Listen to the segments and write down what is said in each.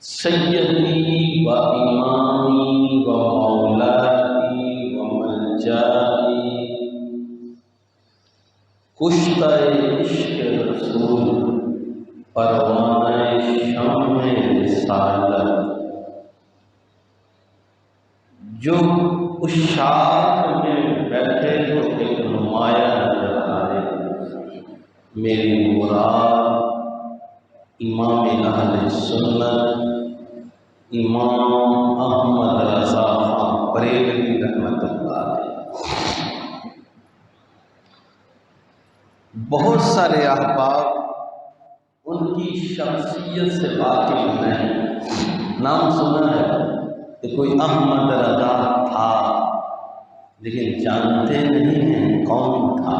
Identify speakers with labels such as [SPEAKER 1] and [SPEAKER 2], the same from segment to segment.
[SPEAKER 1] सय्यदी व इमामी व मौलाती व मलजाई कुश्ता-ए इश्क रसूल परवाना-ए शाम-ए रिसालत। जो उस शाम में बैठे तो एक नुमाया नजर आए, मेरी मुराद इमाम अहले सुन्नत इमाम अहमद रज़ा खां बरेलवी रहमतुल्लाह अलैह। बहुत सारे अहबाब उनकी शख्सियत से वाकिफ नहीं, नाम सुना है कि कोई अहमद रज़ा था, लेकिन जानते नहीं हैं कौन था।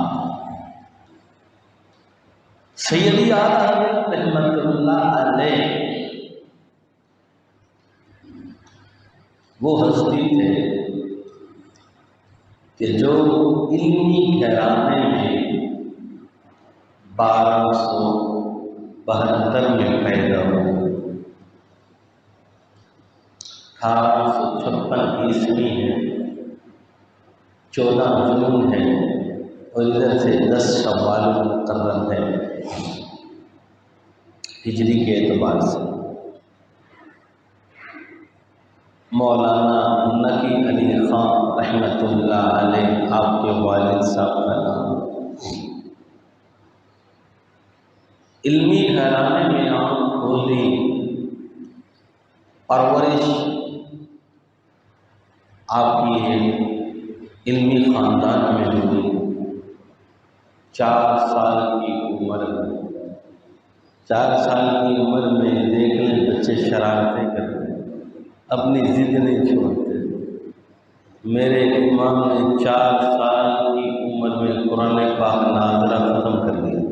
[SPEAKER 1] सैयदी आला रहमतुल्लाह अलैह वो हस्ती थे कि जो इल्मी घराने में 1272 में पैदा हुए। 1856 ईस्वी है, 14 जून है और इधर से 10 शव्वाल मुकर्रम है हिजरी के एतबार से। मौलाना नकी अली खां रहमतुल्लाह अलैह आपके वालिद साहब का नाम। इल्मी घराने में आँख खोली, परवरिश आपकी इल्मी ख़ानदान में हुई। 4 साल की उम्र में, 4 साल की उम्र में देख लें बच्चे शरारतें करते, अपनी ज़िद नहीं छोड़ते। मेरे इमाम ने 4 साल की उम्र में कुरान पाक नाज़रा ख़त्म कर दिया था।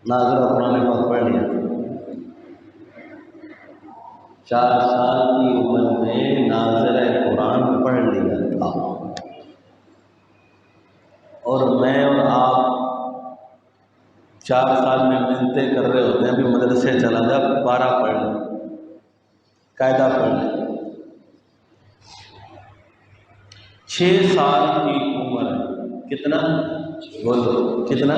[SPEAKER 1] नाज़रा कुरान पाक पढ़ लिया था। 4 साल की उम्र में नाज़रा कुरान पढ़ लिया था। और मैं और आप 4 साल में मिन्नतें कर रहे होते हैं, अभी मदरसे चला जा, 12 पढ़ ले, कायदा पढ़ ले। 6 साल की उम्र, कितना बोलो, कितना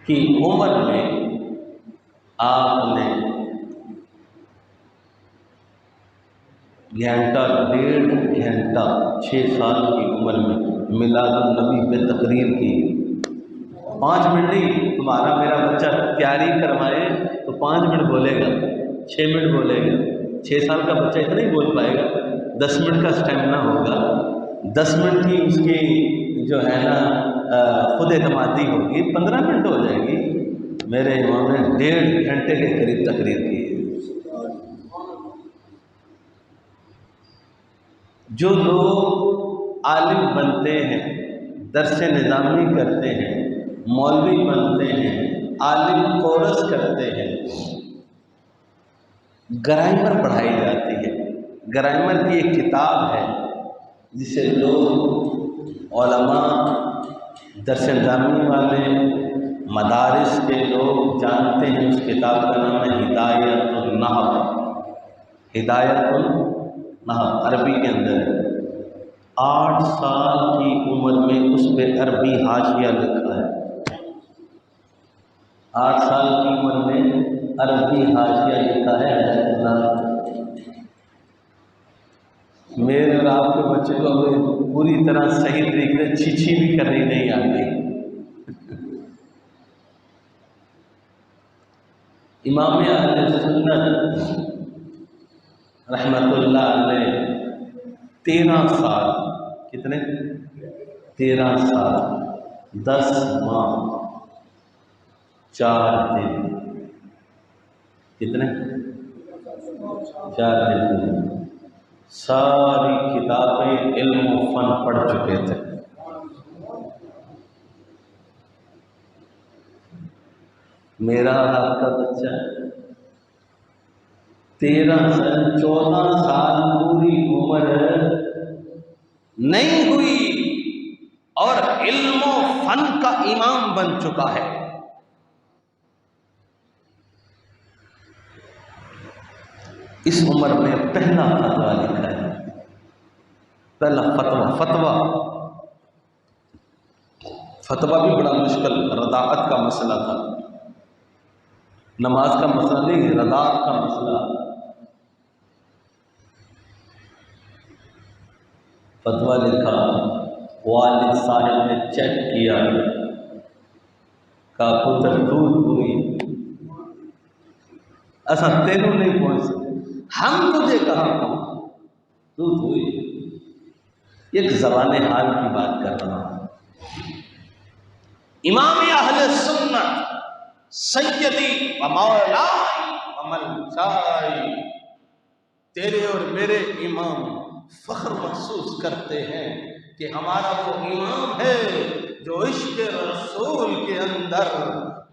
[SPEAKER 1] की उम्र में आपने घंटा, 1.5 घंटा 6 साल की उम्र में मिलादुन नबी पे तकरीर की। 5 मिनट नहीं, तुम्हारा मेरा बच्चा तैयारी करवाए तो 5 मिनट बोलेगा, 6 मिनट बोलेगा। 6 साल का बच्चा इतना ही बोल पाएगा। 10 मिनट का स्टेमिना होगा, 10 मिनट की उसकी जो है ना खुद एतमादी होगी, 15 मिनट हो जाएगी। मेरे इमाम ने 1.5 घंटे के करीब तकरीर की। जो लोग आलिम बनते हैं, दर्स निज़ामी करते हैं, मौलवी बनते हैं, आलिम कोरस करते हैं, ग्रामर पढ़ाई जाती है। ग्रामर की एक किताब है जिसे लोग उलमा, दर्स निज़ामी वाले, मदारिस के लोग जानते हैं। उस किताब का नाम है हिदायतुन नहव। हिदायतुन नहव अरबी के अंदर है। 8 साल की उम्र में उस पर अरबी हाशिया लिखा है। 8 साल की उम्र में अरबी हाशिया लिखा है। मेरे और आपके बच्चे को पूरी तरह सही तरीके से छिछी भी करनी नहीं आती। इमाम अहले सुन्नत रहमतुल्लाह अलैह 13 साल, कितने? 13 साल 10 माह 4 दिन, कितने? 4 दिन सारी किताबें इल्म फन पढ़ चुके थे। मेरा आपका बच्चा 13 साल, 14 साल पूरी उम्र नहीं हुई और इल्म फन का इमाम बन चुका है। इस उम्र में पहला फतवा लिखा है, पहला फतवा फतवा भी बड़ा मुश्किल, रदाअत का मसला था, नमाज का मसला नहीं, रदाअत का मसला। फतवा लिखा, वालिद साहब ने चेक किया, का पुत्र दूध हुई, ऐसा तेनों नहीं पहुंच सकते, हम तुझे कहा दूध हुई। एक ज़बाने हाल की बात कर रहा हूं। इमाम अहले सुन्नत सैयदी व मौलाई व मलचाई, तेरे और मेरे इमाम फख्र महसूस करते हैं कि हमारा वो इमाम है जो इश्क रसूल के अंदर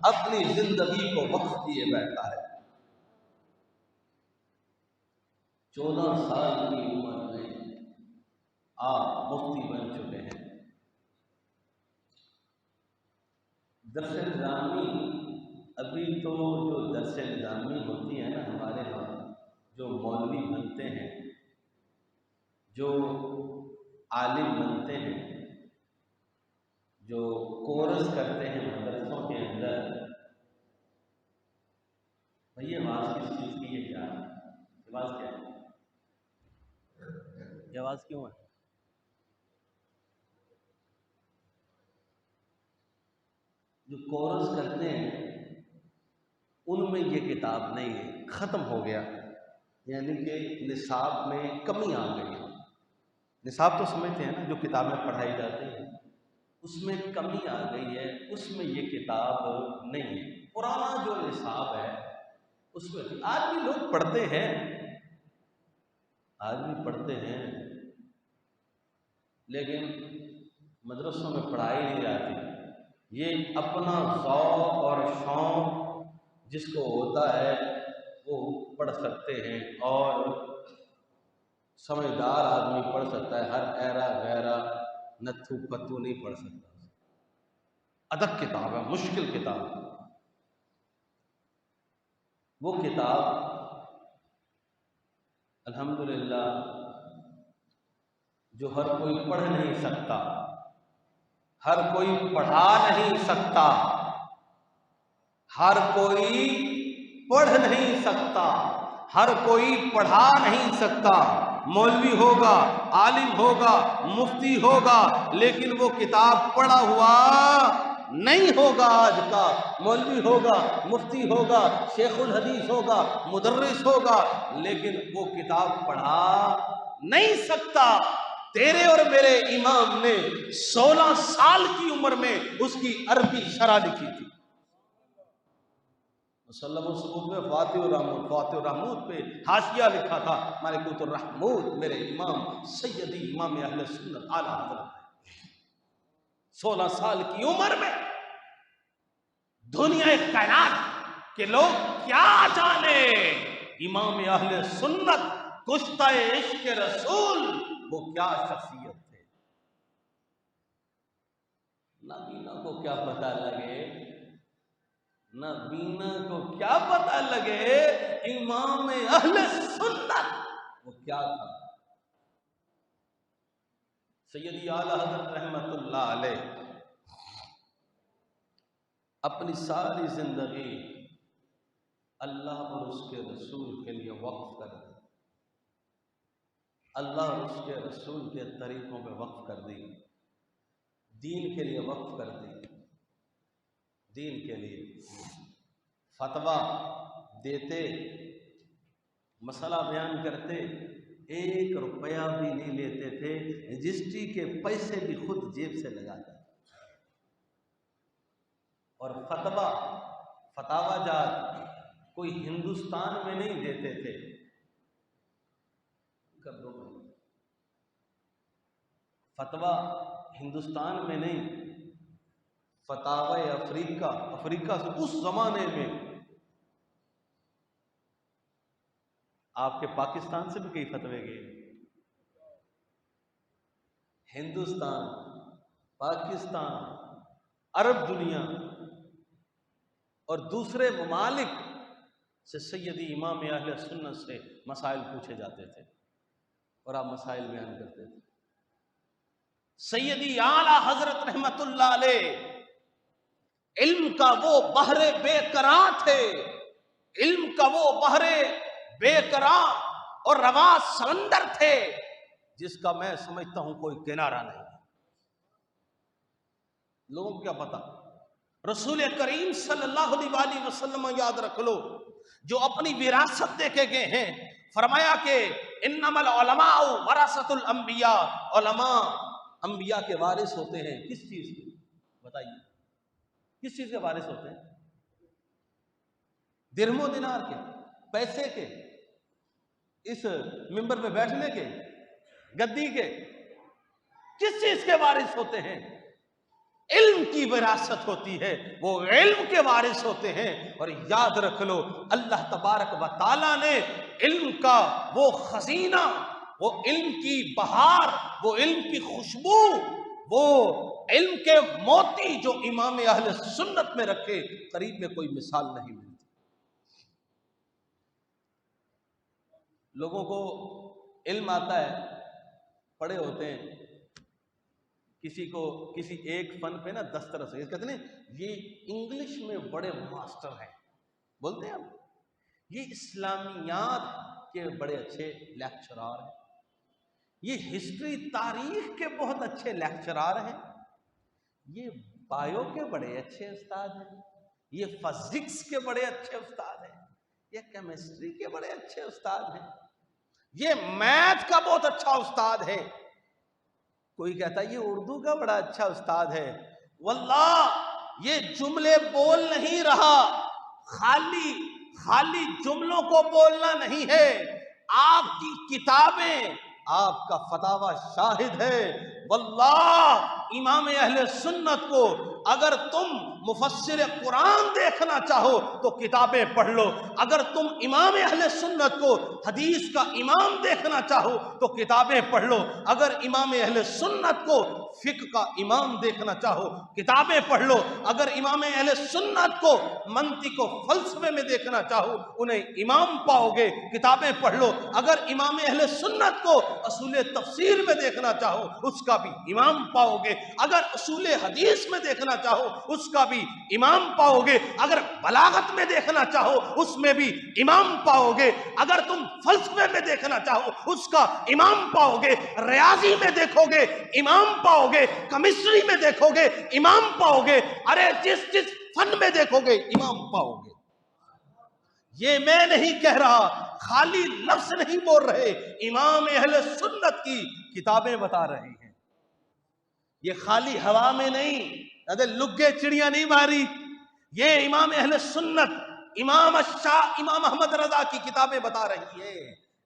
[SPEAKER 1] अपनी जिंदगी को वक्फ किए बैठा है। 14 साल की उम्र में आप मुफ्ती बन चुके हैं। दर्स निज़ामी, अभी तो जो दर्स निज़ामी होती है ना हमारे यहाँ, जो मौलवी बनते हैं, जो आलिम बनते हैं, जो कोर्स करते हैं मदरसों के अंदर, भैया आवाज़ किस चीज़ की है? क्या आवाज़ क्या है? ये आवाज़ क्यों है? जो कोर्स करते हैं उनमें ये किताब नहीं है, ख़त्म हो गया, यानी कि निसाब में कमी आ गई। निसाब तो समझते हैं ना, जो किताबें पढ़ाई जाती हैं उसमें कमी आ गई है, उसमें ये किताब नहीं है। पुराना जो निसाब है उसमें आज भी लोग पढ़ते हैं, आज भी पढ़ते हैं, लेकिन मदरसों में पढ़ाई नहीं जाती। ये अपना ज़ौक़ और शौक़ जिसको होता है वो पढ़ सकते हैं, और समझदार आदमी पढ़ सकता है, हर ऐरा गैरा नत्थू पत्तू नहीं पढ़ सकता। अदब किताब है, मुश्किल किताब। वो किताब अल्हम्दुलिल्लाह जो हर कोई पढ़ नहीं सकता, हर कोई पढ़ा नहीं सकता, हर कोई पढ़ नहीं सकता, हर कोई पढ़ा नहीं सकता। मौलवी होगा, आलिम होगा, मुफ्ती होगा, लेकिन वो किताब पढ़ा हुआ नहीं होगा। आज का मौलवी होगा, मुफ्ती होगा, शेखुल हदीस होगा, मुदर्रिस होगा, लेकिन वो किताब पढ़ा नहीं सकता। तेरे और मेरे इमाम ने 16 साल की उम्र में उसकी अरबी शरह लिखी थी। सबूत में फातिह रहमूद पे हाशिया लिखा था, मालिकुतुर रहमूद मेरे इमाम सैयदी इमाम अहले सुन्नत आला हज़रत। 16 साल की उम्र में दुनिया कायनात के लोग क्या जाने, इमाम अहले सुन्नत कुश्ता इश्क रसूल वो क्या शख्सियत थे। नबीना को क्या पता लगे, नबीना को क्या पता लगे इमाम अहले सुन्नत वो क्या था। सैयदी आला हज़रत रहमतुल्लाह अलैह अपनी सारी जिंदगी अल्लाह और उसके रसूल के लिए वक्फ कर दी, अल्लाह और उसके रसूल के तरीकों पे वक्फ कर दी, दीन के लिए वक्फ कर दी, दीन के लिए। फतवा देते, मसला बयान करते, 1 रुपया भी नहीं लेते थे, रजिस्ट्री के पैसे भी खुद जेब से लगाते। और फतावा जात कोई हिंदुस्तान में नहीं देते थे, फतवा हिंदुस्तान में नहीं, फतावा अफ्रीका से उस जमाने में आपके पाकिस्तान से भी कई फतवे गए। हिंदुस्तान, पाकिस्तान, अरब दुनिया और दूसरे ममालिक से सैयदी इमाम अहले सुन्नत से मसाइल पूछे जाते थे और आप मसाइल बयान करते थे। सैयदी आला हजरत रहमतुल्लाह अलैह इल्म का वो बहरे बेकरां थे, इल्म का वो बहरे बेकरां और रवा समंदर थे जिसका मैं समझता हूं कोई किनारा नहीं। लोगों को क्या पता, रसूल करीम सल्लल्लाहु अलैहि वसल्लम याद रख लो, जो अपनी विरासत देके गए हैं, फरमाया कि इन्नमल उलमाउ वरासतुल अंबिया, उलमा अंबिया के वारिस होते हैं। किस चीज के बताइए, किस चीज के वारिस होते हैं? दिरहमो दिनार के, पैसे के, इस मिंबर पे बैठने के, गद्दी के, किस चीज के वारिस होते हैं? इल्म की विरासत होती है, वो इल्म के वारिस होते हैं। और याद रख लो, अल्लाह तबारक व ताला ने इल्म का वो खजीना, वो इल्म की बहार, वो इल्म की खुशबू, वो इल्म के मोती जो इमाम अहले सुन्नत में रखे, करीब में कोई मिसाल नहीं मिलती। लोगों को इल्म आता है, पढ़े होते हैं, किसी को किसी एक फन पे ना 10 तरह से कहते हैं ये इंग्लिश में बड़े मास्टर हैं, बोलते हैं हम, ये इस्लामियात के बड़े अच्छे लेक्चरार हैं, ये हिस्ट्री तारीख के बहुत अच्छे लेक्चरार हैं, ये बायो के बड़े अच्छे उस्ताद हैं, ये फिजिक्स के बड़े अच्छे उस्ताद हैं, ये केमिस्ट्री के बड़े अच्छे उस्ताद हैं, ये मैथ का बहुत अच्छा उस्ताद है। कोई कहता है ये उर्दू का बड़ा अच्छा उस्ताद है। वल्लाह ये जुमले बोल नहीं रहा, खाली खाली जुमलों को बोलना नहीं है, आपकी किताबें, आपका फतावा शाहिद है। वल्लाह इमाम अहले सुन्नत को अगर तुम मुफस्सिर कुरान देखना चाहो तो किताबें पढ़ लो, अगर तुम इमाम अहले सुन्नत को हदीस का इमाम देखना चाहो तो किताबें पढ़ लो, अगर इमाम अहले सुन्नत को फिक्र का इमाम देखना चाहो किताबें पढ़ लो, अगर इमाम अहले सुन्नत को मंतिक को फलसफे में देखना चाहो उन्हें इमाम पाओगे, किताबें पढ़ लो, अगर इमाम अहले सुन्नत को असूल तफसीर में देखना चाहो उसका भी इमाम पाओगे, अगर असूल हदीस में देखना चाहो उसका भी इमाम पाओगे, अगर बलागत में देखना चाहो उसमें भी इमाम पाओगे, अगर तुम फलसफे में देखना चाहो उसका इमाम पाओगे, रियाजी में देखोगे इमाम पाओगे, केमिस्ट्री में देखोगे इमाम पाओगे, अरे जिस जिस फन में देखोगे इमाम पाओगे। ये मैं नहीं कह रहा, खाली लफ्ज नहीं बोल रहे, इमाम अहले सुन्नत की किताबें बता रही हैं। ये खाली हवा में नहीं, अरे लुग्गे चिड़िया नहीं मारी, ये इमाम अहले सुन्नत इमाम शाह इमाम अहमद रजा की किताबें बता रही है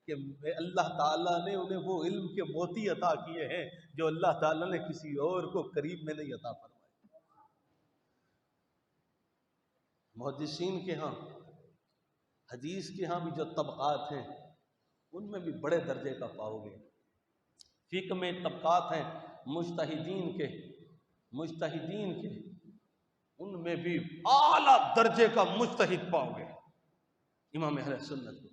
[SPEAKER 1] कि अल्लाह ताला ने उन्हें वो इल्म के मोती अता किए हैं जो अल्लाह ताला ने किसी और को करीब में नहीं अता फरमाए। मुहद्दिसीन के यहाँ, हदीस के यहाँ भी जो तबकात हैं उनमें भी बड़े दर्जे का पाओगे। फिक्र में तबकात हैं मुज्तहिदीन के, उनमें भी आला दर्जे का मुज्तहिद पाओगे इमाम अहले सुन्नत को।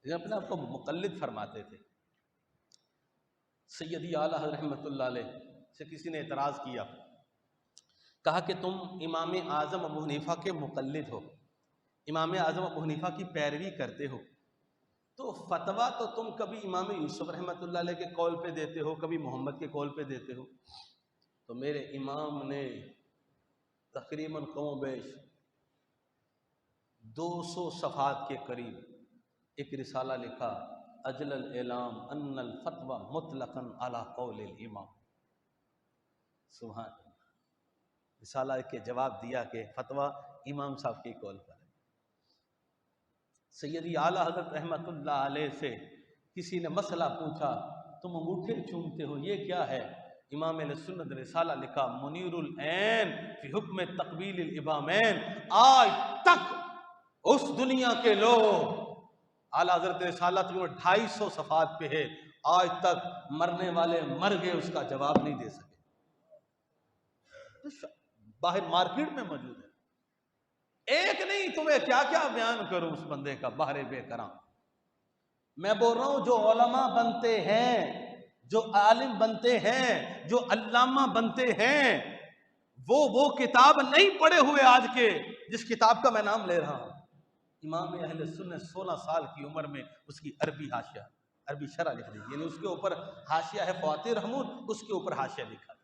[SPEAKER 1] अपने आपको मुक़ल्लिद फरमाते थे। सैयदी आला रहमतुल्लाह अलैह से किसी ने एतराज़ किया, कहा कि तुम इमाम आज़म अबू हनीफ़ा के मुक़ल्लिद हो, इमाम आज़म अबू हनीफ़ा की पैरवी करते हो, तो फतवा तो तुम कभी इमाम यूसुफ रहमतुल्लाह अलैह के कौल पे देते हो, कभी मोहम्मद के कौल पे देते हो। तो मेरे इमाम ने तकरीबन कम बेश 200 सफ़हात के करीब एक रिसाला लिखा, अजलल एलाम अन्नल फतवा मुतलकन अला कौलिल इमाम। सुभान, रिसाला के जवाब दिया कि फतवा इमाम साहब की कौल पर है। सैयदी आला हज़रत रहमतुल्लाह अलैह से किसी ने मसला पूछा, तुम अंगूठे चूमते हो, ये क्या है? इमाम अहले सुन्नत ने रिसाला लिखा, मुनीरुल ऐन फी हुक्म तक़बीलिल इमामैन। आज तक उस दुनिया के लोग, आला हज़रत रिसाला तकरीबन 250 सफ़हात पे है, आज तक मरने वाले मर गए उसका जवाब नहीं दे सके। तो बाहर मार्केट में मौजूद है। एक नहीं, तुम्हें क्या क्या बयान करूं उस बंदे का, बाहरे बेकरां। मैं बोल रहा हूं जो उलमा बनते हैं, जो आलिम बनते हैं, जो अल्लामा बनते हैं, वो किताब नहीं पढ़े हुए आज के, जिस किताब का मैं नाम ले रहा हूं। इमाम अहले सुन्नत 16 साल की उम्र में उसकी अरबी हाशिया, अरबी शरह लिख दी, यानी उसके ऊपर हाशिया है फ़वातिह रहमून, उसके ऊपर हाशिया लिखा।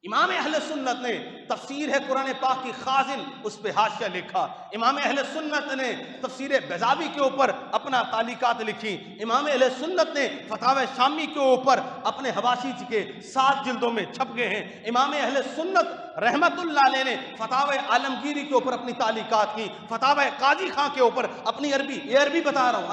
[SPEAKER 1] इमाम अहले सुन्नत ने तफसीर है कुरान पाक की खाजिल, उस पे हाशिया लिखा। इमाम अहले सुन्नत ने तफसीर बेज़ावी के ऊपर अपना तालीकात लिखी। इमाम अहले सुन्नत ने फतावा शामी के ऊपर अपने हवाशी के 7 जिल्दों में छप गए हैं। इमाम अहले सुन्नत रहमतुल्लाह अलैह ने फतावा आलमगीरी के ऊपर अपनी तालीकात की, फतावा काजी खां के ऊपर अपनी अरबी, ये अरबी बता रहा हूँ,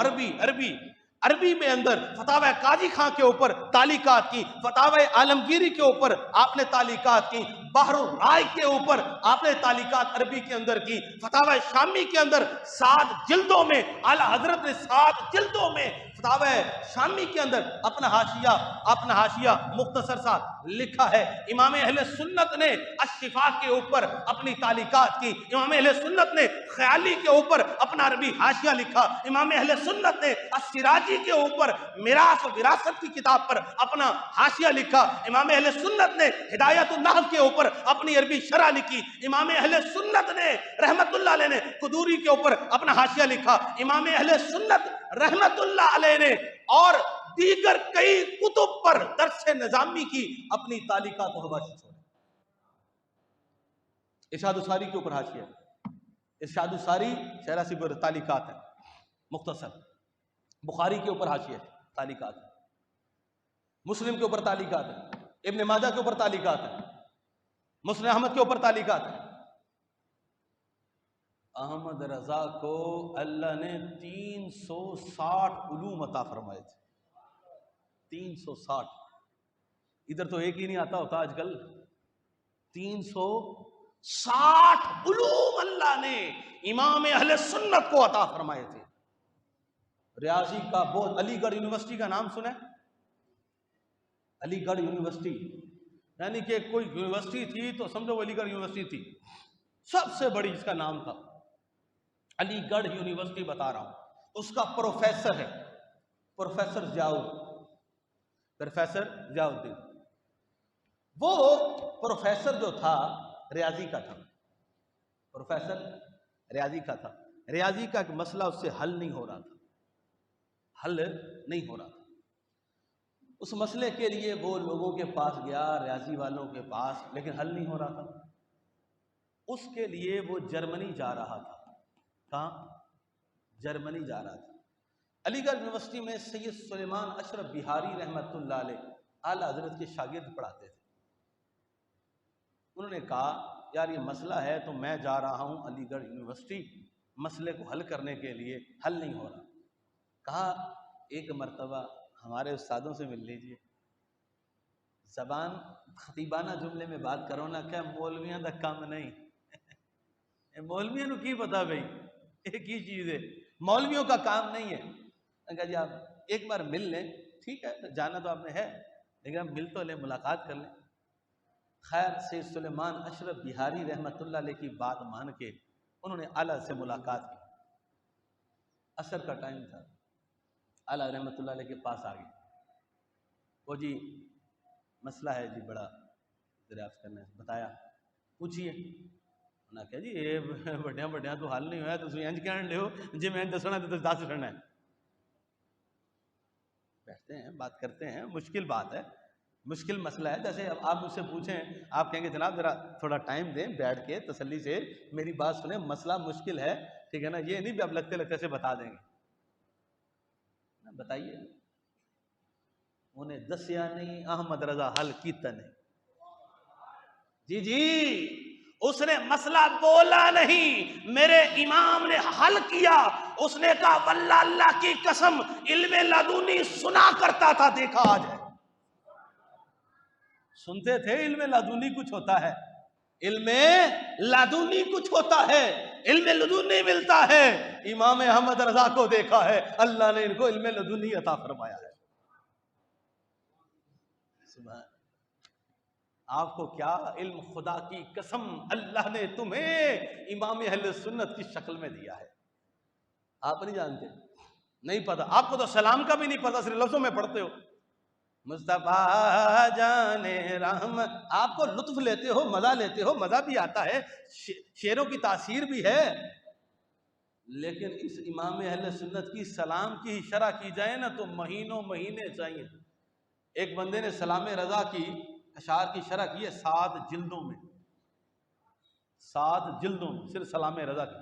[SPEAKER 1] अरबी में अंदर फतावा काजी खां के ऊपर तालीकात की, फतावा आलमगीरी के ऊपर आपने तालीकात की, बहरुल राय के ऊपर आपने तालीकात अरबी के अंदर की, फतावा शामी के अंदर 7 जिल्दों में आला हजरत ने 7 जिल्दों में फतावा शामी के अंदर अपना हाशिया मुख्तसर सा लिखा है। इमाम अहले सुन्नत ने अश्शिफा के ऊपर अपनी तालीकात की। इमाम अहले सुन्नत ने ख्याली के ऊपर अपना अरबी हाशिया लिखा। इमाम अहले सुन्नत ने अस्सिराजी के ऊपर मिरास और विरासत की किताब पर अपना हाशिया लिखा। इमाम अहले सुन्नत ने हिदायतुन नहव के ऊपर अपनी अरबी शरह लिखी। इमाम अहले सुन्नत ने रहमतुल्लाह अलैह ने कुदूरी के ऊपर अपना हाशिया लिखा। इमाम अहले सुन्नत रहमतुल्लाह अलैह ने और दीगर कई कुतुब पर दर्स निजामी की अपनी तालीकात और हवाशी छोड़े। इरशादुस सारी के ऊपर हाशिया, इरशादुस सारी शरह से तालीकात है मुख्तसर, बुखारी के ऊपर हाशिया तालीकात है, मुस्लिम के ऊपर तालीकात है, इब्न माजा के ऊपर तालीकात है, मुस्लिम अहमद के ऊपर तालीकात है। अहमद रजा को अल्लाह ने 360 उलूम अता फरमाए थे, 360। इधर तो एक ही नहीं आता होता आजकल, 360 उलूम अल्लाह ने इमाम अहले सुन्नत को अता फरमाए थे। रियाजी का बोझ, अलीगढ़ यूनिवर्सिटी का नाम सुना है? अलीगढ़ यूनिवर्सिटी, यानी कि कोई यूनिवर्सिटी थी तो समझो वो अलीगढ़ यूनिवर्सिटी थी, सबसे बड़ी जिसका नाम था अलीगढ़ यूनिवर्सिटी बता रहा हूं। उसका प्रोफेसर है प्रोफेसर जियाउद्दीन। वो प्रोफेसर जो था रियाजी का था, प्रोफेसर रियाजी का था। रियाजी का एक मसला उससे हल नहीं हो रहा था। उस मसले के लिए वो लोगों के पास गया, रियाजी वालों के पास, लेकिन हल नहीं हो रहा था। उसके लिए वो जर्मनी जा रहा था। कहाँ? जर्मनी जा रहा था। अलीगढ़ यूनिवर्सिटी में सैयद सुलेमान अशरफ बिहारी रहमतुल्लाह अलैह आला हजरत के शागिर्द पढ़ाते थे। उन्होंने कहा यार ये मसला है तो मैं जा रहा हूँ अलीगढ़ यूनिवर्सिटी मसले को हल करने के लिए, हल नहीं हो रहा। कहा एक मर्तबा हमारे उस्तादों से मिल लीजिए, ज़बान खतीबाना जुमले में बात करो ना, क्या मौलवियां दा काम नहीं मौलवियों को की पता भाई, एक ही चीज़ है, मौलवियों का काम नहीं है। कहा जी आप एक बार मिल लें, ठीक है, तो जाना तो आपने है, लेकिन आप मिल तो लें, मुलाकात कर लें। खैर से सुलेमान अशरफ बिहारी रहमतुल्लाह अलैह की बात मान के उन्होंने आला से मुलाकात की। असर का टाइम था, आला रहमतुल्लाह अलैह के पास आ गए। वो जी मसला है जी, बड़ा दरियाफ्त करना है, बताया, पूछिए। ना क्या जी ये बढ़िया तो हल नहीं होया, तुम इंज कह रहे हो जी मैं दसना तो दस रहना है। बैठते हैं, बात करते हैं, मुश्किल बात है, मुश्किल मसला है। जैसे अब आप मुझसे पूछें, आप कहेंगे जनाब जरा थोड़ा टाइम दें, बैठ के तसल्ली से मेरी बात सुने, मसला मुश्किल है, ठीक है ना, ये नहीं भी आप लगते लगते से बता देंगे ना, बताइए। उन्हें दसिया नहीं, अहमद रजा हल कीता नहीं, जी उसने मसला बोला नहीं, मेरे इमाम ने हल किया। उसने कहा वल्लाह अल्लाह की कसम इल्मे लदुनी सुना करता था, देखा आज है। सुनते थे इल्मे लदुनी कुछ होता है, इल्मे लदुनी कुछ होता है, इल्मे लदुनी मिलता है। इमाम अहमद रजा को देखा है, अल्लाह ने इनको इल्मे लदुनी अता फरमाया है। आपको क्या इल्म, खुदा की कसम अल्लाह ने तुम्हें इमाम अहले सुन्नत की शक्ल में दिया है। आप नहीं जानते, नहीं पता आपको, तो सलाम का भी नहीं पता, सिर्फ लफ्जों में पढ़ते हो मुस्तफा जाने रहमत। आपको लुत्फ लेते हो, मजा लेते हो, मजा भी आता है, शेरों की तासीर भी है, लेकिन इस इमाम अहले सुन्नत की सलाम की शरह की जाए ना तो महीनों महीने चाहिए। एक बंदे ने सलाम रजा की अशार की शरह की है 7 जिल्दों में, 7 जिल्दों में सिर्फ सलाम रजा की।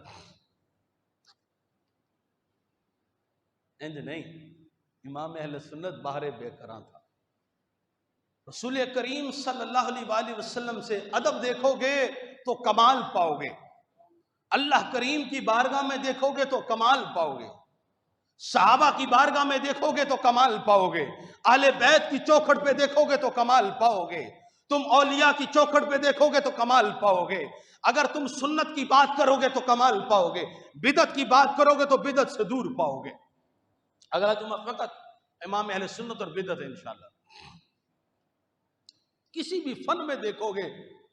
[SPEAKER 1] इंज नहीं, इमाम अहले सुन्नत बाहर बेकरां था। रसूल करीम सल्लल्लाहु अलैहि वसल्लम से अदब देखोगे तो कमाल पाओगे, अल्लाह करीम की बारगाह में देखोगे तो कमाल पाओगे, सहाबा की बारगाह में देखोगे तो कमाल पाओगे, अहले बैत की चौखट पे देखोगे तो कमाल पाओगे, तुम औलिया की चौखट पे देखोगे तो कमाल पाओगे। अगर तुम सुन्नत की बात करोगे तो कमाल पाओगे, बिदत की बात करोगे तो बिदत से दूर पाओगे। अगर तुम फकत इमाम अहले सुन्नत और बिदत है, इंशाअल्लाह किसी भी फन में देखोगे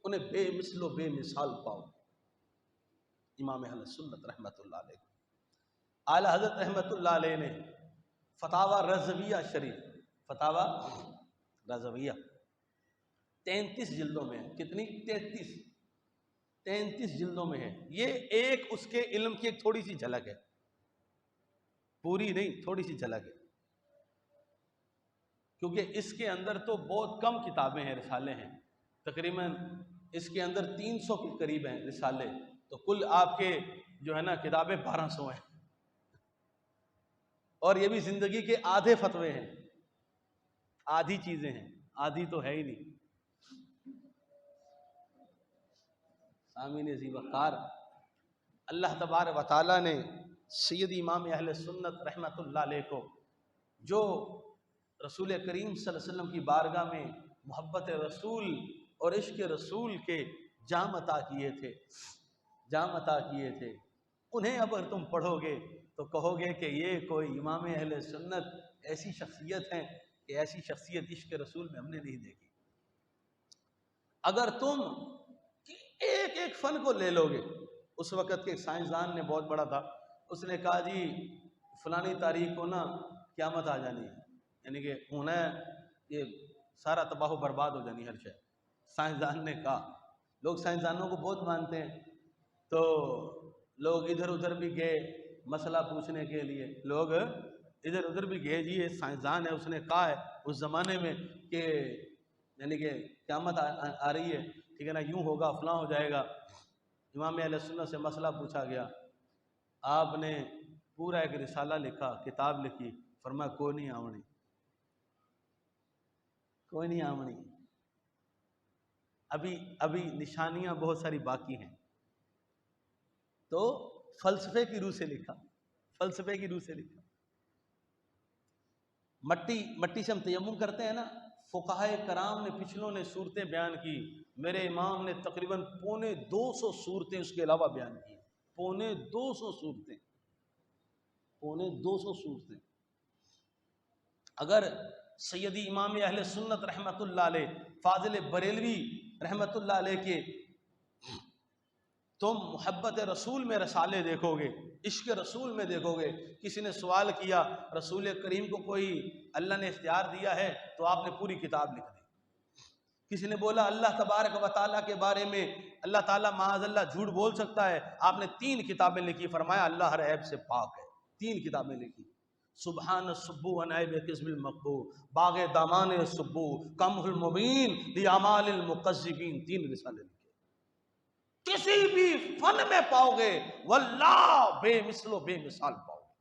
[SPEAKER 1] उन्हें बेमिसलो बेमिसाल पाओगे। इमाम अहले सुन्नत रहमतुल्लाह अलैह, आला हज़रत रहमतुल्लाह अलैह ने फतावा रज़विया शरीफ, फतावा रज़विया 33 जिल्दों में है। कितनी? 33 जिल्दों में है। ये एक उसके इल्म की एक थोड़ी सी झलक है, पूरी नहीं, थोड़ी सी झलक है, क्योंकि इसके अंदर तो बहुत कम किताबें हैं, रिसाले हैं, तकरीबन इसके अंदर 300 के करीब हैं रिसाले, तो कुल आपके जो है ना किताबें 1200 हैं, और ये भी जिंदगी के आधे फतवे हैं, आधी चीजें हैं, आधी तो है ही नहीं। सामीन ज़ी वक़ार, अल्लाह तबारक व तआला ने सैयद इमाम अहले सुन्नत रहमतुल्लाह अलैह को जो रसूल करीम सल्लल्लाहु अलैहि वसल्लम की बारगाह में मोहब्बत रसूल और इश्क रसूल के जाम अता किए थे, जाम अता किए थे, उन्हें अगर तुम पढ़ोगे तो कहोगे कि ये कोई इमाम अहले सुन्नत ऐसी शख्सियत है कि ऐसी शख्सियत इश्क रसूल में हमने नहीं देखी। अगर तुम एक एक फन को ले लोगे, उस वक़्त के साइंसदान ने बहुत बड़ा था, उसने कहा जी फलानी तारीख को ना क़यामत आ जानी है, यानी कि उन्हें ये सारा तबाह बर्बाद हो जानी हर शय। साइंसदान ने कहा, लोग साइंसदानों को बहुत मानते हैं, तो लोग इधर उधर भी गए मसला पूछने के लिए, लोग इधर उधर भी गए, जी ये साइंसदान है, उसने कहा है उस ज़माने में कि यानी कि क़यामत आ रही है, ठीक है ना, यूं होगा, फलां हो जाएगा। इमाम अहले सुन्नत से मसला पूछा गया, आपने पूरा एक रिसाला लिखा, किताब लिखी, फरमाया कोई नहीं आवनी, कोई नहीं आवनी, अभी निशानियां बहुत सारी बाकी हैं। तो फलसफे की रूह से लिखा, फलसफे की रूह से लिखा। मट्टी से हम तयम्मुम करते हैं ना, फुक़हाए कराम ने, पिछलों ने सूरतें बयान की, मेरे इमाम ने तकरीबन 250 सूरतें उसके अलावा बयान की, 250 सूरतें, 250 सूरतें। अगर सैयदी इमाम अहले सुन्नत रहमतुल्लाह अलैह फाजिल बरेलवी रहमतुल्लाह अलैह के तुम मोहब्बत रसूल में रसाले देखोगे, इश्क रसूल में देखोगे। किसी ने सवाल किया, रसूल करीम को कोई अल्लाह ने इख्तियार दिया है, तो आपने पूरी किताब लिख दी। किसी ने बोला अल्लाह तबारक व तआला के बारे में अल्लाह ताला माअज़ल्लाह झूठ बोल सकता है, आपने 3 किताबें लिखी, फरमाया अल्लाह हर ऐब से पाक है, 3 किताबें लिखी। सुबहान सुब्बू अनैब किस्मिल मक़बू, बाग़े दामान सुब्बू, कमहुल मुबीन लिअमालिल मुक़ज़्ज़िबीन, 3 रिसाले लिखे। किसी भी फन में पाओगे वल्लाह बेमिसलो बेमिसाल पाओगे,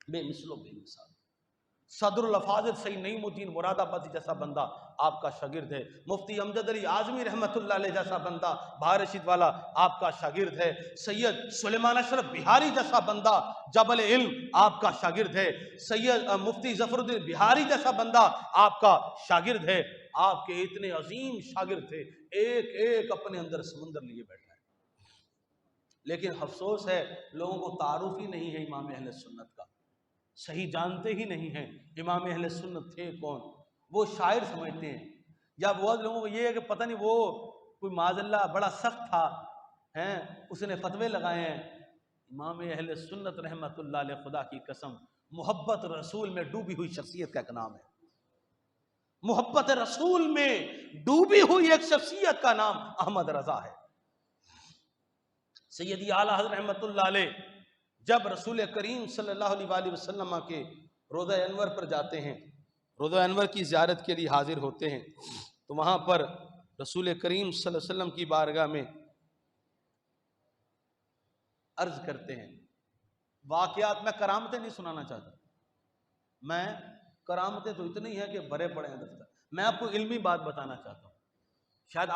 [SPEAKER 1] बेमिसलो बेमिसाल। सदरुल अफाज़िल सैयद नईमुद्दीन मुरादाबादी जैसा बंदा आपका शागिर्द है, मुफ्ती अमजद अली आज़मी रहमतुल्लाह अलैह जैसा बंदा बाहर रशीद वाला आपका शागिर्द है, सैयद सुलेमान अशरफ बिहारी जैसा बंदा जबल इल्म आपका शागिर्द है, सैयद मुफ्ती ज़फ़रुद्दीन बिहारी जैसा बंदा आपका शागिर्द है। आपके इतने अजीम शागिर्द थे, एक एक अपने अंदर समुंदर लिए बैठा है, लेकिन अफसोस है लोगों को तारुफ ही नहीं है इमाम अहले सुन्नत का, सही जानते ही नहीं हैं इमाम अहले सुन्नत थे कौन। वो शायर समझते हैं, या बहुत लोगों को ये है कि पता नहीं वो कोई माज़अल्लाह बड़ा सख्त था, हैं, उसने फतवे लगाए हैं। इमाम अहले सुन्नत रहमतुल्लाह अलैह, खुदा की कसम, मोहब्बत रसूल में डूबी हुई शख्सियत का एक नाम है। मोहब्बत रसूल में डूबी हुई एक शख्सियत का नाम अहमद रजा है। सैयदी आला हज़रत रहमतुल्लाह अलैह जब रसूल करीम सल्लल्लाहु अलैहि वसल्लम के रोज़ा अनवर पर जाते हैं, रोज़ा अनवर की ज़ियारत के लिए हाजिर होते हैं, तो वहाँ पर रसूल करीम सल्लल्लाहु अलैहि वसल्लम की बारगाह में अर्ज करते हैं। वाक़यात में करामतें नहीं सुनाना चाहता, मैं करामतें तो इतनी हैं कि भरे पड़े हैं दफ्तर। मैं आपको इल्मी बात बताना चाहता हूँ, शायद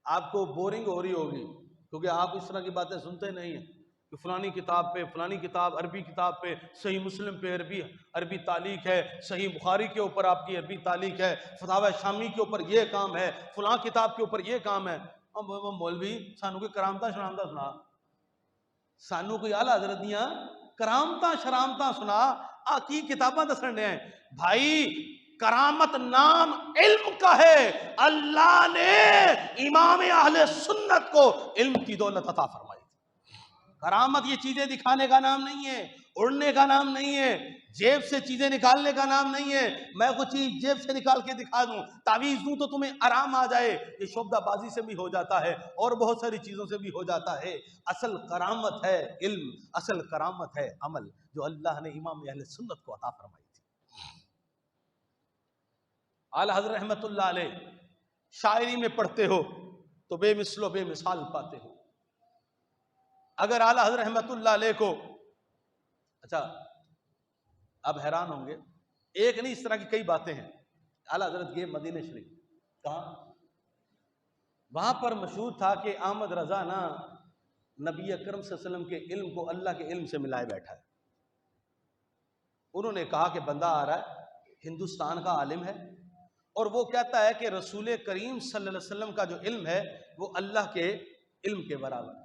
[SPEAKER 1] आपको बोरिंग हो रही होगी क्योंकि आप इस तरह की बातें सुनते नहीं हैं कि फलानी किताब पे, फलानी किताब अरबी किताब पे, सही मुस्लिम पे अरबी तालीक है, सही बुखारी के ऊपर आपकी अरबी तालीक है, फतावा शामी के ऊपर ये काम है, फलां किताब के ऊपर ये काम है। अब मौलवी सानू कोई करामता शरामता सुना, सानू कोई आला हज़रत दियां करामता शरामता सुना, की किताबां दसन है भाई। करामत नाम इल्म का है। अल्लाह ने इमाम अहले सुन्नत को इल्म की दौलत अता फरमाई थी। करामत ये चीजें दिखाने का नाम नहीं है, उड़ने का नाम नहीं है, जेब से चीजें निकालने का नाम नहीं है। मैं कुछ चीज जेब से निकाल के दिखा दूं, तावीज दूं तो तुम्हें आराम आ जाए, ये शोबदाबाजी से भी हो जाता है और बहुत सारी चीजों से भी हो जाता है। असल करामत है इल्म, असल करामत है अमल, जो अल्लाह ने इमाम अहले सुन्नत को अता फरमाई थी। आला हज़रत रहमतुल्लाह अलैह शायरी में पढ़ते हो तो बेमिसलो बेमिसाल पाते हो। अगर आला हज़रत रहमतुल्लाह अलैह को, अच्छा अब हैरान होंगे, एक नहीं इस तरह की कई बातें हैं। आला हज़रत गए मदीने शरीफ, कहाँ, वहां पर मशहूर था कि अहमद रजा ना नबी अकरम सल्लल्लाहु अलैहि वसल्लम के इल्म को अल्लाह के इल्म से मिलाए बैठा है। उन्होंने कहा कि बंदा आ रहा है, हिंदुस्तान का आलिम है, और वो कहता है कि रसूल करीम सल्लल्लाहु अलैहि वसल्लम का जो इल्म है वो अल्लाह के इल्म के बराबर है।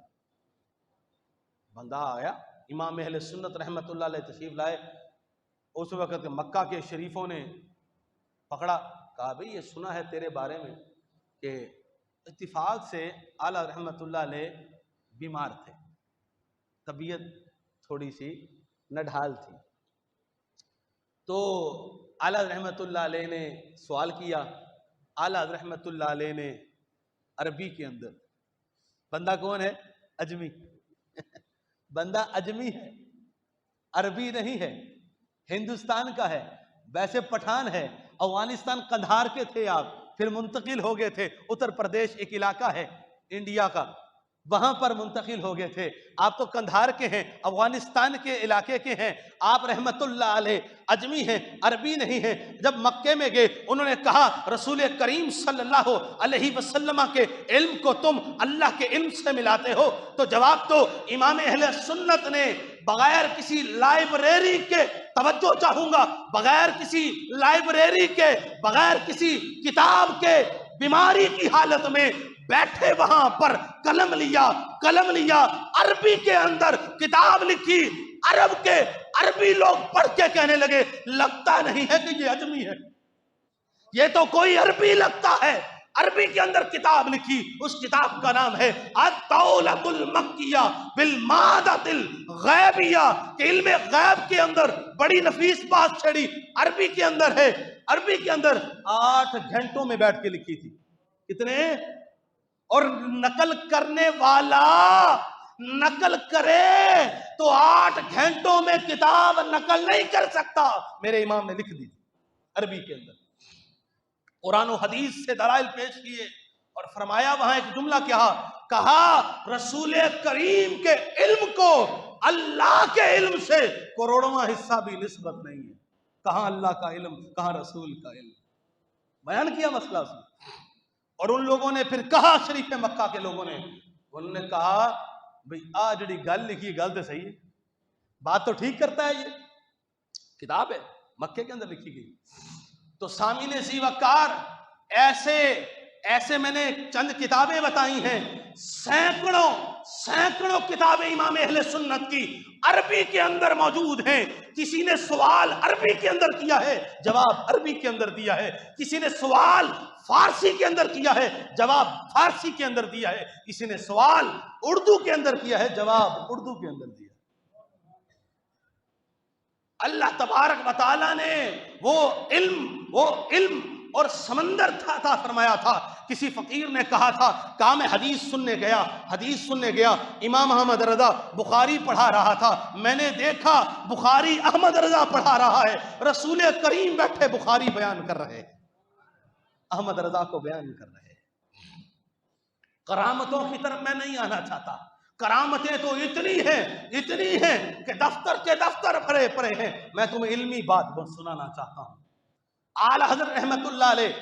[SPEAKER 1] बंदा आया, इमाम अहले सुन्नत रहमतुल्लाह अलैह तशरीफ लाए। उस वक़्त मक्का के शरीफों ने पकड़ा, कहा भाई ये सुना है तेरे बारे में कि इत्तिफाक से आला रहमतुल्लाह अलैह बीमार थे, तबीयत थोड़ी सी नढाल थी। तो आला रहमतुल्लाह अलैह ने सवाल किया। आला रहमतुल्लाह अलैह ने अरबी के अंदर, बंदा कौन है, अजमी बंदा अजमी है, अरबी नहीं है, हिंदुस्तान का है, वैसे पठान है, अफगानिस्तान कंधार के थे आप, फिर मुंतकिल हो गए थे उत्तर प्रदेश, एक इलाका है इंडिया का, वहां पर मुंतकिल हो गए थे। आप तो कंधार के हैं, अफगानिस्तान के इलाके के हैं, आप रहमतुल्लाह अलैह अजमी हैं, अरबी नहीं हैं। जब मक्के में गए उन्होंने कहा रसूल करीम सल्लल्लाहु अलैहि वसल्लम के इल्म को तुम अल्लाह के इल्म से मिलाते हो, तो जवाब तो इमाम अहले सुन्नत ने बगैर किसी लाइब्रेरी के, तवज्जो चाहूंगा, बगैर किसी लाइब्रेरी के, बगैर किसी किताब के, बीमारी की हालत में बैठे वहां पर कलम लिया, अरबी के अंदर किताब लिखी, अरब के अरबी लोग पढ़ के कहने लगे लगता नहीं है कि ये अजमी है, ये तो कोई अरबी लगता है। अरबी के अंदर किताब लिखी, उस किताब का नाम है अत-तौलतुल मक्किया बिल मादातिल गैबिया, कि इल्मे गैब के अंदर बड़ी नफीस बात छड़ी अरबी के अंदर है। अरबी के अंदर 8 घंटों में बैठ के लिखी थी। कितने? और नकल करने वाला नकल करे तो 8 घंटों में किताब नकल नहीं कर सकता। मेरे इमाम ने लिख दी अरबी के अंदर, कुरान और हदीस से दलाइल पेश किए और फरमाया, वहां एक जुमला कहा रसूल करीम के इल्म को अल्लाह के इल्म से करोड़वां हिस्सा भी निस्बत नहीं है। कहां अल्लाह का इल्म, कहां रसूल का इल्म, बयान किया मसला उसने। और उन लोगों ने फिर कहा, शरीफ मक्का के लोगों ने, उन्होंने कहा भाई आ जड़ी गल लिखी गल तो सही है, बात तो ठीक करता है, ये किताब है मक्के के अंदर लिखी गई। तो सामीने सी वकार ऐसे
[SPEAKER 2] ऐसे मैंने चंद किताबें बताई हैं, सैकड़ों सैकड़ों किताबें इमाम अहले सुन्नत की अरबी के अंदर मौजूद हैं। किसी ने सवाल अरबी के अंदर किया है, जवाब अरबी के अंदर दिया है। किसी ने सवाल फारसी के अंदर किया है, जवाब फारसी के अंदर दिया है। किसी ने सवाल उर्दू के अंदर किया है, जवाब उर्दू के अंदर दिया। अल्लाह तबारक व तआला ने वो इल्म और समंदर था फरमाया था। किसी फकीर ने कहा था मैं हदीस सुनने गया, इमाम अहमद रजा बुखारी पढ़ा रहा था। मैंने देखा बुखारी अहमद रजा पढ़ा रहा है, रसूल करीम बैठे बुखारी बयान कर रहे, अहमद रजा को बयान कर रहे। करामतों की तरफ मैं नहीं आना चाहता, करामतें तो इतनी हैं कि दफ्तर के दफ्तर भरे पड़े हैं। मैं तुम्हें इल्मी बात सुनाना चाहता हूं। आला हज़रत रहमतुल्लाह अलैह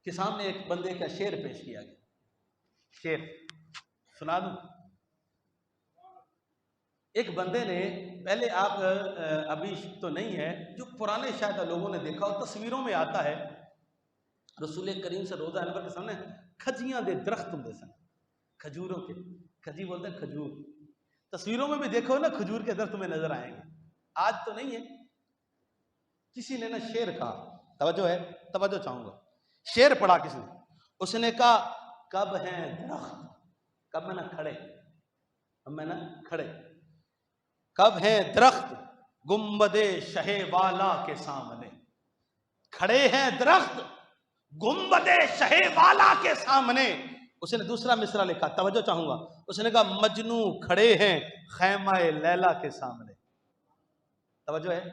[SPEAKER 2] के सामने एक बंदे का शेर पेश किया गया। शेर सुना दूं। एक बंदे ने, पहले आप अभी तो नहीं है, जो पुराने शायद लोगों ने देखा हो, तस्वीरों में आता है रसूल करीम से रोज़ा अनवर के सामने खजियां दे दरख्त होंगे सन, खजूरों के, खजी बोलते हैं खजूर। तस्वीरों में भी देखो ना, खजूर के दरख्त में नजर आएंगे। आज तो नहीं है। किसी ने ना शेर कहा, तवज्जो चाहूंगा, शेर पढ़ा किसी ने, उसने कहा कब है दरख्त, कब मैं ना खड़े, कब है दरख्त गुम्बदे शहे वाला के सामने, खड़े हैं दरख्त गुम्बदे शहे वाला के सामने। उसने दूसरा मिसरा लिखा, तवज्जो चाहूंगा, उसने कहा मजनू खड़े हैं खैमाए लैला के सामने। तवज्जो है,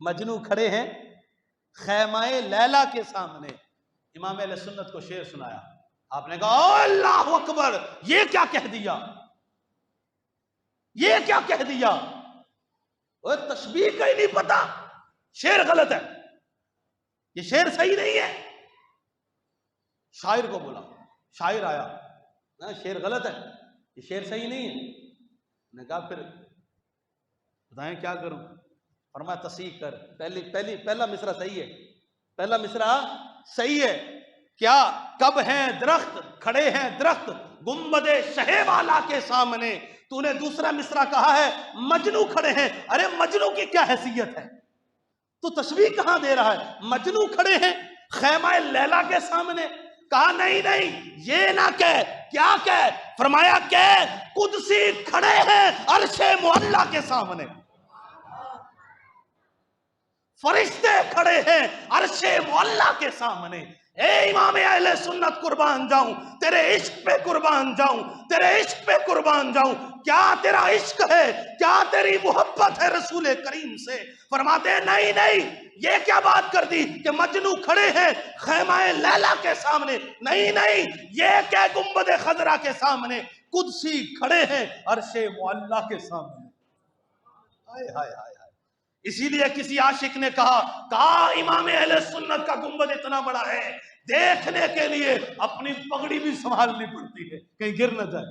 [SPEAKER 2] मजनू खड़े हैं खैमाए लैला के सामने। इमाम अहले सुन्नत को शेर सुनाया, आपने कहा अल्लाह अकबर, ये क्या कह दिया, ये क्या कह दिया, वो तशबीह का ही नहीं पता, शेर गलत है, ये शेर सही नहीं है। शायर को बोला, शायर आया ना, शेर गलत है, ये शेर सही नहीं है। मैंने कहा फिर बताएं क्या करूं। फरमाया तस्हीह कर, पहला मिसरा सही है, पहला मिसरा सही है। क्या, कब हैं दरख्त, खड़े हैं दरख्त गुम्बदे शहे वाला के सामने। तूने दूसरा मिसरा कहा है मजनू खड़े हैं। अरे मजनू की क्या हैसियत है, तू तशबीह कहां दे रहा है। मजनू खड़े हैं खैमाए लैला के सामने। कहा नहीं, ये ना कह, क्या कह, फरमाया कह कुदसी खड़े हैं अर्शे मुअल्ला के सामने, फरिश्ते खड़े हैं अर्शे मुअल्ला के सामने। ए इमाम अहले सुन्नत कुर्बान जाऊं, तेरे इश्क पे कुर्बान जाऊं, तेरे इश्क पे कुर्बान जाऊं। क्या तेरा इश्क है, क्या तेरी मोहब्बत है रसूल करीम से। फरमाते नहीं, ये क्या बात कर दी कि मजनू खड़े हैं खैमाए लैला के सामने। नहीं, ये क्या गुम्बदे खजरा के सामने, कुदसी खड़े हैं अर्शे मुअल्ला के सामने। हाय हाय हाय। इसीलिए किसी आशिक ने कहा इमाम अहले सुन्नत का गुंबद इतना बड़ा है, देखने के लिए अपनी पगड़ी भी संभालनी पड़ती है कहीं गिर न जाए।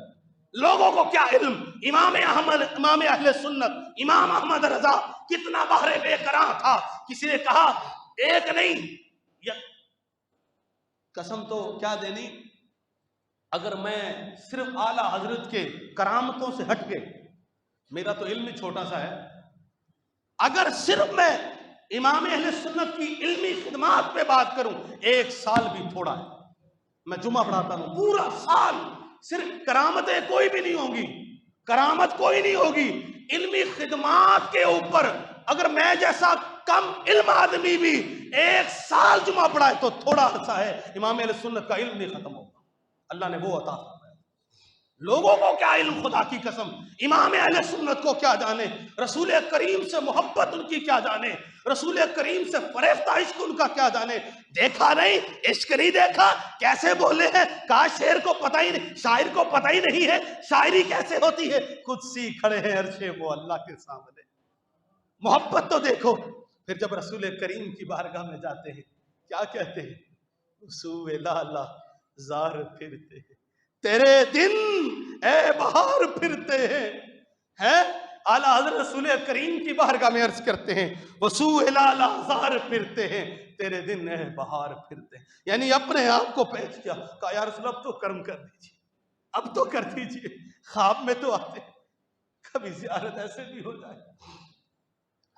[SPEAKER 2] लोगों को क्या इल्म, इमाम अहले सुन्नत इमाम अहमद रजा कितना बहरे बेकरां था। किसी ने कहा एक नहीं, कसम तो क्या देनी, अगर मैं सिर्फ आला हजरत के करामतों से हट के, मेरा तो इल्म छोटा सा है, अगर सिर्फ मैं इमाम अहले सुन्नत की इल्मी खिदमात पे बात करूं, एक साल भी थोड़ा है। मैं जुमा पढ़ाता हूं पूरा साल, सिर्फ करामतें कोई भी नहीं होंगी, करामत कोई नहीं होगी, इल्मी खिदमात के ऊपर अगर मैं जैसा कम इल्म आदमी भी एक साल जुमा पढ़ाए तो थोड़ा अर्सा है, इमाम अहले सुन्नत का इल्म नहीं खत्म होगा। अल्लाह ने वो अता। लोगों को क्या इल्म, खुदा की कसम, इमाम अहले सुन्नत को क्या जाने, रसूल करीम से मोहब्बत उनकी क्या जाने, रसूल करीम से फरेफ्ता इश्क उनका क्या जाने। देखा नहीं, इश्क नहीं देखा, कैसे बोले हैं, कहा शेर को पता ही नहीं, शायर को पता ही नहीं है शायरी कैसे होती है। कुदसी खड़े हैं अर्शे वो अल्लाह के सामने। मोहब्बत तो देखो। फिर जब रसूल करीम की बारगाह में जाते हैं क्या कहते हैं, उसूए लाला जार फिरते हैं, तेरे दिन ए बहार फिरते हैं, आला हज़रत रसूल करीम की बारगाह में अर्ज करते हैं, वसू इलाज़ार फिरते हैं, तेरे दिन बहार फिरते हैं। यानी अपने आप को पेश किया, कहा या रसूल अब तो कर्म कर दीजिए, अब तो कर दीजिए। ख्वाब में तो आते, कभी ज़ियारत ऐसे भी हो जाए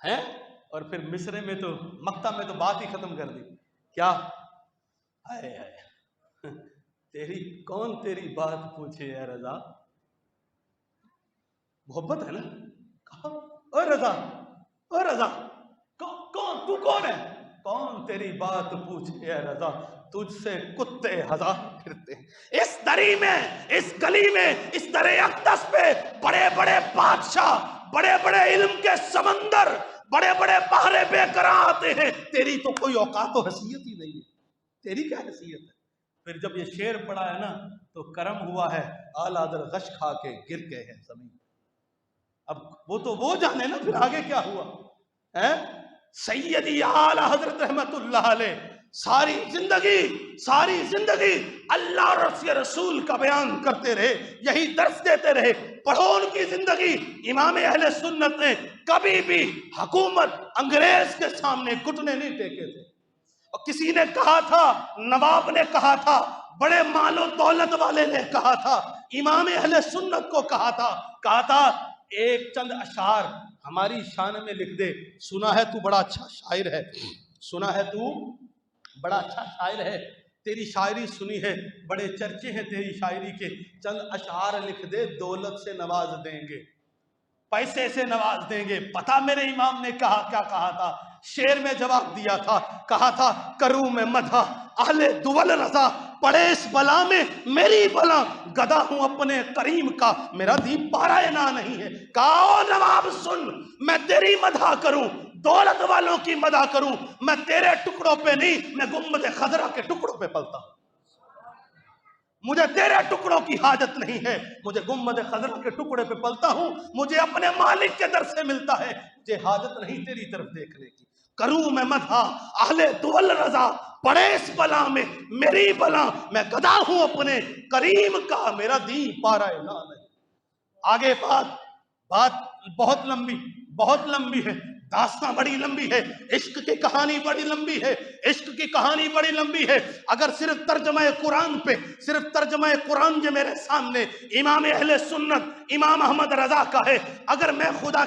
[SPEAKER 2] हैं। और फिर मिस्र में तो, मक्का में तो बात ही खत्म कर दी। क्या हाय हाय, तेरी कौन तेरी बात पूछे है रजा, मोहब्बत है ना। कहा ओ रजा, ओ रजा, कौन तू कौन है, कौन तेरी बात पूछे है रजा, तुझसे कुत्ते हजार फिरते हैं। इस दरी में, इस गली में, इस दरे अक़दस पे बड़े बड़े बादशाह, बड़े बड़े इल्म के समंदर, बड़े बड़े बहरे बेकरार आते हैं, तेरी तो कोई औकात और हैसियत ही नहीं है, तेरी क्या हैसियत है। फिर जब ये शेर पड़ा है ना, तो करम हुआ है, आला हज़रत गश खा के गिर गए हैं जमीन। अब वो तो वो जाने ना फिर आगे क्या हुआ है। सैयदी आला हज़रत रहमतुल्लाह अलैह सारी जिंदगी अल्लाह और उसके रसूल का बयान करते रहे, यही दर्स देते रहे। पढ़ो उनकी जिंदगी। इमाम अहले सुन्नत ने कभी भी हुकूमत अंग्रेज के सामने घुटने नहीं टेके थे। और किसी ने कहा था, नवाब ने कहा था, बड़े मालो दौलत वाले ने कहा था, इमाम अहले सुन्नत को कहा था एक चंद अशार हमारी शान में लिख दे। सुना है तू बड़ा अच्छा शायर है, सुना है तू बड़ा अच्छा शायर है, तेरी शायरी सुनी है, बड़े चर्चे हैं तेरी शायरी के, चंद अशार लिख दे, दौलत से नवाज देंगे, पैसे से नवाज देंगे। पता मेरे इमाम ने कहा क्या कहा था, शेर में जवाब दिया था, कहा था करूं मैं मधा अहले दुवल रजा, पड़े इस बला में मेरी बला, गदा हूं अपने करीम का, मेरा दीप पारा ना नहीं है। कहा नवाब सुन, मैं तेरी मधा करूं, दौलत वालों की मदा करूं, मैं तेरे टुकड़ों पे नहीं, मैं गुम्बद खजरा के टुकड़ों पे पलता हूं। मुझे तेरे टुकड़ों की हाजत नहीं है, मुझे गुम्बद खजरा के टुकड़े पे पलता हूं, मुझे अपने मालिक के दर से मिलता है, मुझे हाजत नहीं तेरी तरफ देखने की। करूं मैं मधा अहले दुवल रजा, पड़े इस बला में मेरी बला, मैं गदा हूं अपने करीम का, मेरा दीन पारा ना नहीं। आगे बात बहुत लंबी है, दास्तां बड़ी लंबी है, इश्क की कहानी बड़ी लंबी है, इश्क की कहानी बड़ी लंबी है। अगर सिर्फ तर्जमा कुरान पे, सिर्फ तर्जमा कुरान जो मेरे सामने इमाम अहले सुन्नत इमाम अहमद रजा का है, अगर मैं खुदा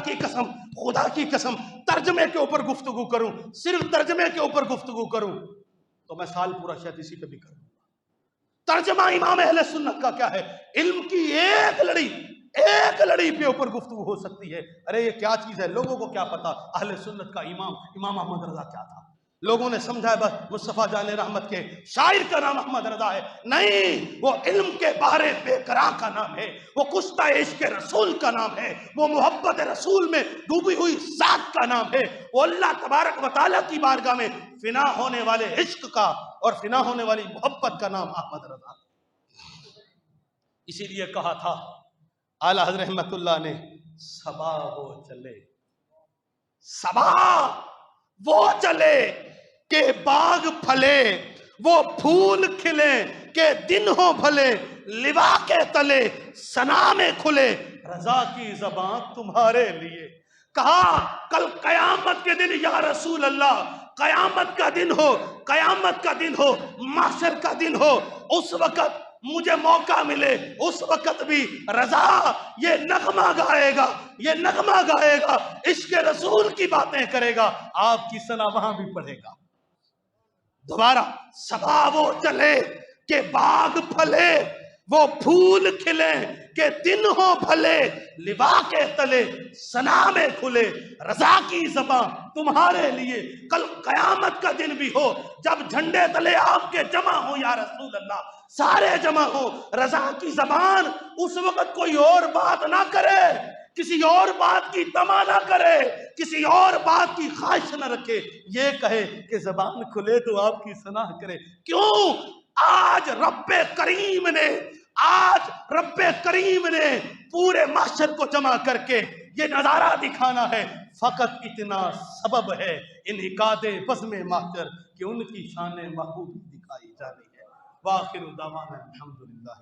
[SPEAKER 2] की कसम तर्जमे के ऊपर गुफ्तगू करूं, सिर्फ तर्जमे के ऊपर गुफ्तगू करूं, तो मैं साल पूरा शायद इसी पे भी करूंगा। तर्जमा इमाम अहले सुन्नत का क्या है, इल्म की एक लड़ी पे ऊपर गुफ्तगू हो सकती है। अरे ये क्या चीज है, लोगों को क्या पता अहले सुन्नत का इमाम अहमद रजा क्या था। लोगों ने समझा बस मुस्तफा जाने रहमत के शायर का नाम अहमद रजा है, नहीं, वो इल्म के बारे बेकरार का नाम है, वो कुश्ता इश्क रसूल का नाम है, वो मोहब्बत रसूल में डूबी हुई जात का नाम है, वो अल्लाह तबारक व तआला की बारगाह में फिना होने वाले इश्क का और फिना होने वाली मोहब्बत का नाम अहमद रजा। इसीलिए कहा था आला हज़रत रहमतुल्लाह ने, सबा वो चले के बाग फले, वो फूल खिले के दिन हो भले, लिवा के तले सना में खुले, रजा की ज़बान तुम्हारे लिए। कहा कल कयामत के दिन या रसूल अल्लाह, कयामत का दिन हो, माशर का दिन हो, उस वक़्त मुझे मौका मिले, उस वक़्त भी रजा ये नगमा गाएगा, इश्क रसूल की बातें करेगा, आपकी सना वहां भी पढ़ेगा। दोबारा, सबा वो चले के बाग फले, वो फूल खिले के दिन हो भले, लिवा के तले सना में खुले, रजा की ज़बां तुम्हारे लिए। कल कयामत का दिन भी हो, जब झंडे तले आपके जमा हो या रसूल अल्लाह, सारे जमा हो, रजा की ज़बान उस वक्त कोई और बात ना करे, किसी और बात की तमा ना करे, किसी और बात की ख्वाहिश न रखे, ये कहे कि ज़बान खुले तो आपकी सनाह करे। क्यों? आज रब्बे करीम ने पूरे माशर को जमा करके ये नजारा दिखाना है। फकत इतना सबब है इनकादे बज़्म माशर कि उनकी शान महबूब दिखाई जानी है। वाखिर दावाना अल्हम्दुलिल्लाह।